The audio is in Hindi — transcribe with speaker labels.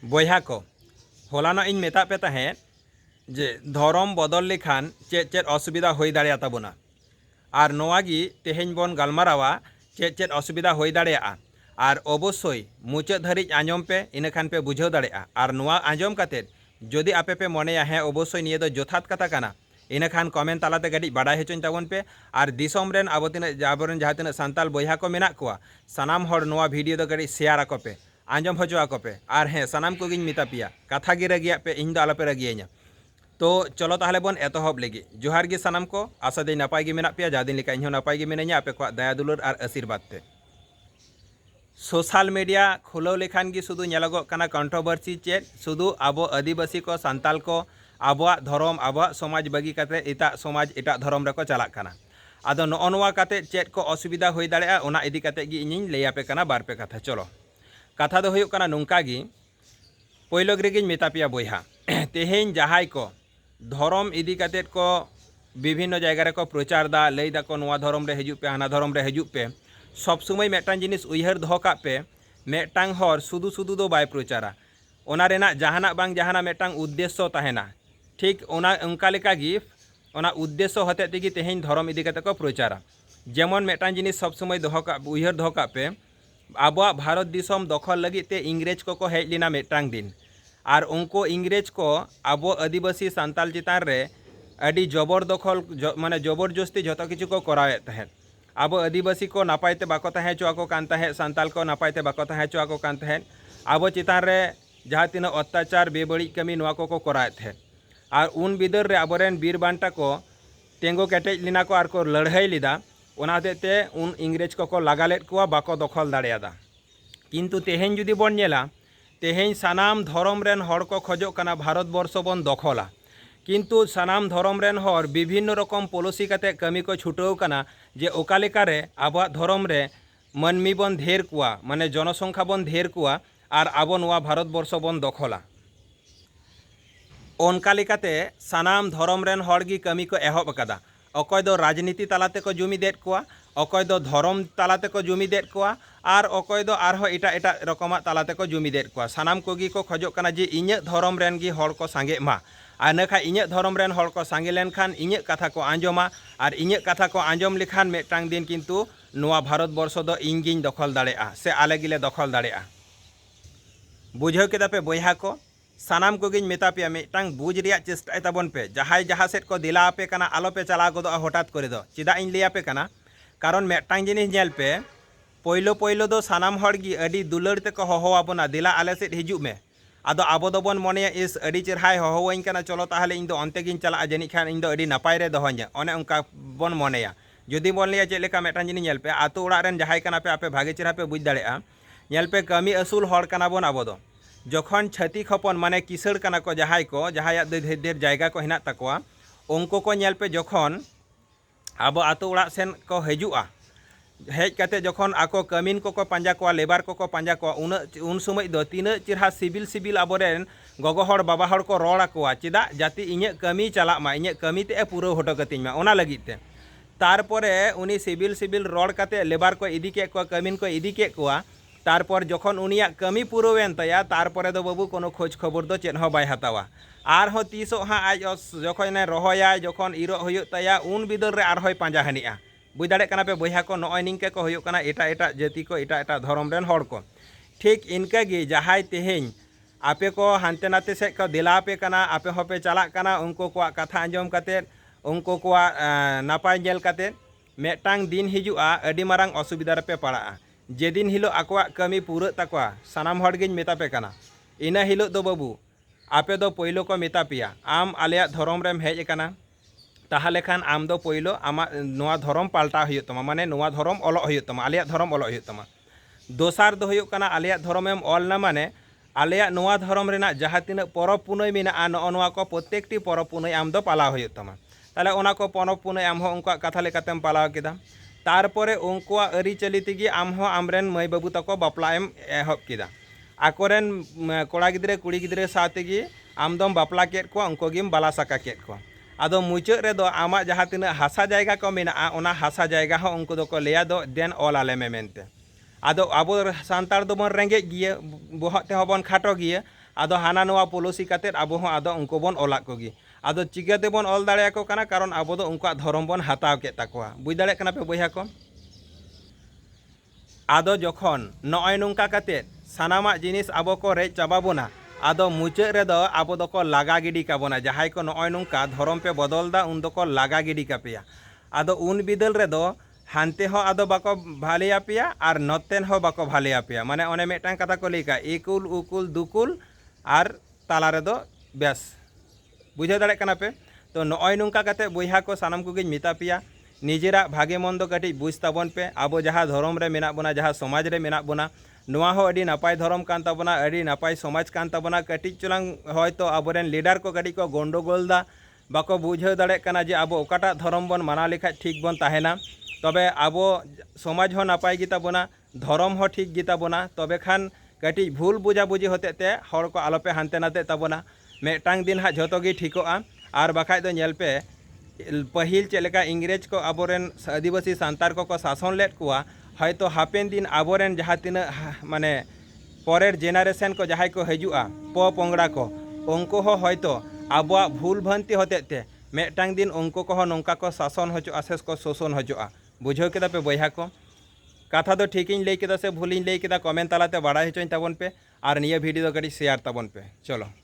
Speaker 1: बयहा को हलाना इन मेता पे तहें जे धरम बदल लेखान चेद चेद असुविधा हुई दाड़ेया ताबोना और नोवागी तेहेñ बन गालमारावा चेद चेद असुविधा हुई दाड़ेया और अवश्य मुचाद धारिज आंजम पे इनखान पे बुझाव दाड़ेया और नोवा आंजम कातेद जदि आपे पे मनेया हें अवश्य निये दो जथात कथा काना इनखान कमेंट तालाते गाड़ी बाड़ाय होचोñ ताबोन पे और दिसोम रेन आबो तिनाग आबोरेन जहाँ तिनाग सान्ताल बयहा को मेनाग कोवा सानाम हर नोवा भिडियो दो गाड़ी शेयर आको पे आंजम होचो आको पे और हें सानाम कोगिñ मेता पेया कथा गे रगिया पे इन दो आलोपे रगियाña तो चलो ताहले बन एतहब लगी जोहार गे सानाम को आशा दी नपाय गे मेनाग पेया जादिन लेका इन्हों नपाय गे मिनाña आपे को दया दुलार और आशीर्वाद ते सोशल मीडिया खुलाव लेखान गी शुधु नेलोगोग काना कंट्रोवर्सी चेद शुधु आबो आदिवासी को सान्ताल को आबोआ धरम आबोआ समाज बागी काते एटा समाज एटा धरम रेको चलाग काना आदो नोआ काते चेद को असुविधा हुई दाड़ेया ओना इदी काते गी इनिñ लay आपे काना बार पे कथा चलो कथा दो हुयुग काना नोंका गी पयलो रेगिñ मेता पेया बयहा तेहेñ जहाय को धरम इदी कातेद को विभिन्न जायगा रेको प्रचार दा लay दाको नोआ धरम रे हिजुग पे हाना धरम रे हिजुग पे सब समय मेटांग जिनिस उयहर दोहो काग पे मेटांग हर शुधु शुधु दो बाय प्रचारा ओना रेना जहानाक बांग जहानाक मेटांग उद्देश्य ताहेना ठीक ओना उनका लेका गी ओना उद्देश्य हते तेगी तेहेñ धरम इदी काते को प्रचारा जेमन मेटांग जिनिस सब समय दोहो काग उयहर दोहो काग पे आबोआ भारत दिसम दखल लगित ते इंग्रेज को हेज लेना मेटांग दिन और उनको इंग्रेज को आबो आदिवासी सान्ताल चितान रे अडी जबरदखल माने जबरदस्ती जतो किछु को करावेद तहें आबो आदिवासी को नापायते बाको तहें चोआको कान तहें सान्ताल को नापायते बाको तहें चोआको कान तहें आबो चितान रे जहाँ तीन अत्याचार बेबड़ी कमी नोआ को कराएद तहें और उन बिदर रे आबोरेन बीर बांटा को तेंगो केटेज लेना को और को लड़ाई लेदा ओना हतेते उन इंग्रेज को लागालेद कोवा बाको दखल दाड़ेयादा किन्तु तेहेñ जुदी बन नेला तेहेñ सानाम धरम रेन हर को खोजोग काना भारत वर्ष बन दखला किन्तु सानाम धरम रेन हर विभिन्न रकम पॉलिसी काते कमी को छुटाव काना जे ओका लेकारे आबोआ धरम रे मानमी बन धेर कोवा माने जनसंख्या बन धेर कोवा और आबो नोआ भारत वर्ष बन दखला ओनका लेकाते सानाम धरम रेन हर गी कमी को एहब अकादा अकय दो राजनीति तालाते को जुमिदेद कोवा अकय दो धरम तालाते को जुमिदेद कोवा और अकय दो आरहो एटा एटा रकमा तालाते को जुमिदेद कोवा सानाम कोगी को खोजोग काना जे इᱧ धरम रेन गी हर को सांगे मा और नखा इᱧ धरम रेन हर को सांगे लेनखान इᱧ कथा को आंजमा और इᱧ कथा को आंजम लेखान मेटांग दिन किन्तु नोआ भारत वर्ष दो इᱧ गिñ दखल दाड़ेया से आले गिले दखल दाड़ेया बुझाव केदा पे बयहा को सानाम कोगिñ मेता पेया मेटांग बुझ रिया चेष्टा ताबोन पे जहाय जहाँ सेद को दिला आपे काना आलो पे चला गोदोआ हठात करे दो चेदा इñ लay आपे काना कारण मेटांग जिनिस नेल पे पयलो पयलो दो सानाम हर गी अडी दुलार ते को होहो आबोना दिला आले सेद हिजुग मे आदो आबो दो बन मनेया इस अडी चेरहाय होहोवाñ काना चलो ताहले इñ दो अन्ते गिñ चला जानिज खान इñ दो अडी नापाय रे दोहोña ओने उनका बन मनेया जदि बन लैया चेद लेका मेटांग जिनिस नेल पे आतो ओड़ा रेन जहाय काना पे आपे भागे चेरहा पे बुझ दाड़ेया नेल पे कमी असूल हर काना बन आबो दो जखन छाती खपन माने किसड़ काना को जहाय ढेर ढेर जायगा को हेना तकोआ उनको को नेल पे जखन आबो आतो ओड़ा सेन को हिजुआ हेज काते जखन आको कमिन को पांजा कोआ लेबर को पांजा कोआ उन समय दो तीना चेरहा सिबिल सिबिल आबोरेन गगो हर बाबा हर को रड़ आकोआ चेदा जाति इᱧ कमी चला मा इᱧ कमी ते पूरा हटो कतिñ मा ओना लगित ते तारपरे उनी सिबिल सिबिल रड़ काते लेबर को इदी के कोआ कमिन को इदी के कोआ तारपर जखन उनिया कमी पुरवेन तया तारपरे दो बाबू कोनो खोज खबर दो चेद हो बाय हतावा आरहो तीसो हाँ आज जखन रहोया जखन इरो हुयुग तया उन बिदर रे आरहोय पांजा हानिआ बुझ दाड़े काना पे बयहा को नय निंके को हुयुग काना एटा एटा जाति को एटा एटा धरम रेन हर को ठीक इनका गे जहाय तेहेñ आपे को हानते नाते से को दिला आपे काना आपे होपे चला काना उनको को कथा आंजम काते उनको को नापाय नेल काते मेटांग दिन हिजुआ अडी मारांग असुविधा रे पे पड़ा जेदिन हिलो आकोआ कमी पूरा तकोआ सानाम हर गिñ मेता पे काना इना हिलो दो बाबू आपे दो पयलो को मेता पेया आम आलेया धरम रेम हेज काना ताहले खान आम दो पयलो आमा नोआ धरम पाल्टा हुयुग तमा माने नोआ धरम ओलोग हुयुग तमा आलेया धरम ओलोग हुयुग तमा दोसार दो हुयुग काना आलेया धरमेम ओलना माने आलेया नोआ धरम रेना जहाँ तीना परब पुनई मेना नोआ को प्रत्येकटी परब पुनई आम दो पालाव हुयुग तमा ताहले ओना को परब पुनई आम हो उनका कथा लेकातेम पालाव केदा तारपरे उनकुआ आरिचाली तेगी आम हो आमरेन मई बाबू तको बापलाएम एहब केदा आकोरेन कोड़ा गिद्रे कुड़ी गिद्रे साथेगी आमदम बापला केद को उनको गिम बाला साका केद को आदो मुचाद रे दो आमा जहाँ तीना हासा जायगा को मेना ओना हासा जायगा हो उनको दो को लेया दो देन ऑल आले मे मेनते आदो आबो सान्तार दो बन रेंगे गिये बोहत ते हबन खाटो गिये ᱟᱫᱚ ᱦᱟᱱᱟ ᱱᱚᱣᱟ ᱯᱚᱞᱚᱥᱤ ᱠᱟᱛᱮᱫ ᱟᱵᱚ ᱦᱚᱸ ᱟᱫᱚ ᱩᱱᱠᱩ ᱵᱚᱱ ᱚᱞᱟᱫ ᱠᱚᱜᱮ ᱟᱫᱚ ᱪᱤᱠᱟᱹᱛᱮᱵᱚᱱ ᱚᱞ ᱫᱟᱲᱮᱭᱟᱠᱚ ᱠᱟᱱᱟ ᱠᱟᱨᱚᱱ ᱟᱵᱚ ᱫᱚ ᱩᱱᱠᱩᱣᱟᱜ ᱫᱷᱚᱨᱚᱢ ᱵᱚᱱ ᱦᱟᱛᱟᱣ ᱠᱮᱫ ᱛᱟᱠᱚᱣᱟ ᱵᱩᱡᱽ ᱫᱟᱲᱮᱭᱟᱜ ᱠᱟᱱᱟ ᱯᱮ ᱵᱚᱭᱦᱟ ᱠᱚ ᱟᱫᱚ ᱡᱚᱠᱷᱚᱱ ᱱᱚᱜᱼᱚᱭ ᱱᱚᱝᱠᱟ ᱠᱟᱛᱮᱫ ᱥᱟᱱᱟᱢᱟᱜ ᱡᱤᱱᱤᱥ ᱟᱵᱚ ᱠᱚ ᱨᱮᱡ ᱪᱟᱵᱟ ᱵᱚᱱᱟ ᱟᱫᱚ ᱢᱩᱪᱟᱹᱫ ᱨᱮᱫᱚ ᱟᱵᱚ ᱫᱚᱠᱚ ᱞᱟᱜᱟ ᱜᱤᱰᱤ ᱠᱟᱵᱚᱱᱟ ᱡᱟᱦᱟᱸᱭ ᱠᱚ ᱱᱚᱜᱼᱚᱭ ᱱᱚᱝᱠᱟ ᱫᱷᱚᱨᱚᱢ ᱯᱮ ᱵᱚᱫᱚᱞᱫᱟ ᱩᱱ ᱫᱚᱠᱚ ᱞᱟᱜᱟ ᱜᱤᱰᱤ ᱠᱟᱯᱮᱭᱟ ᱟᱫᱚ ᱩᱱ ᱵᱤᱫᱟᱹᱞ ᱨᱮᱫᱚ ᱦᱟᱱᱛᱮ ᱦᱚᱸ ᱟᱫᱚ ᱵᱟᱠᱚ ᱵᱷᱟᱞᱮᱭᱟᱯᱮᱭᱟ ᱟᱨ ᱱᱚᱛᱮᱱ ᱦᱚᱸ ᱵᱟᱠᱚ ᱵᱷᱟᱞᱮᱭᱟᱯᱮᱭᱟ ᱢᱟᱱᱮ ᱚᱱᱮ ᱢᱤᱫᱴᱟᱝ ᱠᱟᱛᱷᱟ ᱠᱚ ᱞᱟᱹᱭ ᱠᱟᱜᱼᱟ ᱤᱠᱩᱞ ᱩᱠᱩᱞ ᱫᱩᱠᱩᱞ ᱟᱨ ᱛᱟᱞᱟ ᱨᱮᱫᱚ ᱵᱮᱥ बुझे दाड़े कना पे तो नॉय नोंका कते बोहा को सानाम कोगे मेता पेया निजेरा भागे मन दो कटी बुझ ताबन पे आबो जहाँ धर्म रे मेना बोना जहाँ समाज रे मेना बोना नोआ हो अडी नापाय धर्म कान ताबोना अडी नापाय समाज कान ताबोना कटी चुलांग हयतो आबोरेन लीडर को कटी को गंडगोल दा बाको बुझे दाड़े कना जे आबो ओकाटा धर्म बन माना लेखा ठीक बन ताहेना तबे आबो समाज हो नापाय गी ताबोना धर्म हो ठीक गी ताबोना तबे खान कटी भूल बुझा बुझी होते ते हर को आलोपे हानते नाते ताबोना मेटांग दिन हाँ जो गी ठिकोआ और बाखा दो नेल पे पहिल चेलेका इंग्रेज को आबोरेन आदिवासी सांतार को शासन लेट कुआ हयतो हापेन दिन आबोरेन जहाँ तीना माने परेर जेनारेशन को जहाँ को हजुआ पोंगड़ा को उनको हो हयतो आबोआ भूल भ्रांति होते ते मेटांग दिन उनको को नौका को शासन हजोआ से को शोषण हजोआ बुझो केदा पे बया को कथा तो ठीक लई केदा से भूल लई केदा कमेंट तालाते बाड़ा हचों ताबन पे और निया वीडियो कटी शेयर ताबन पे चलो।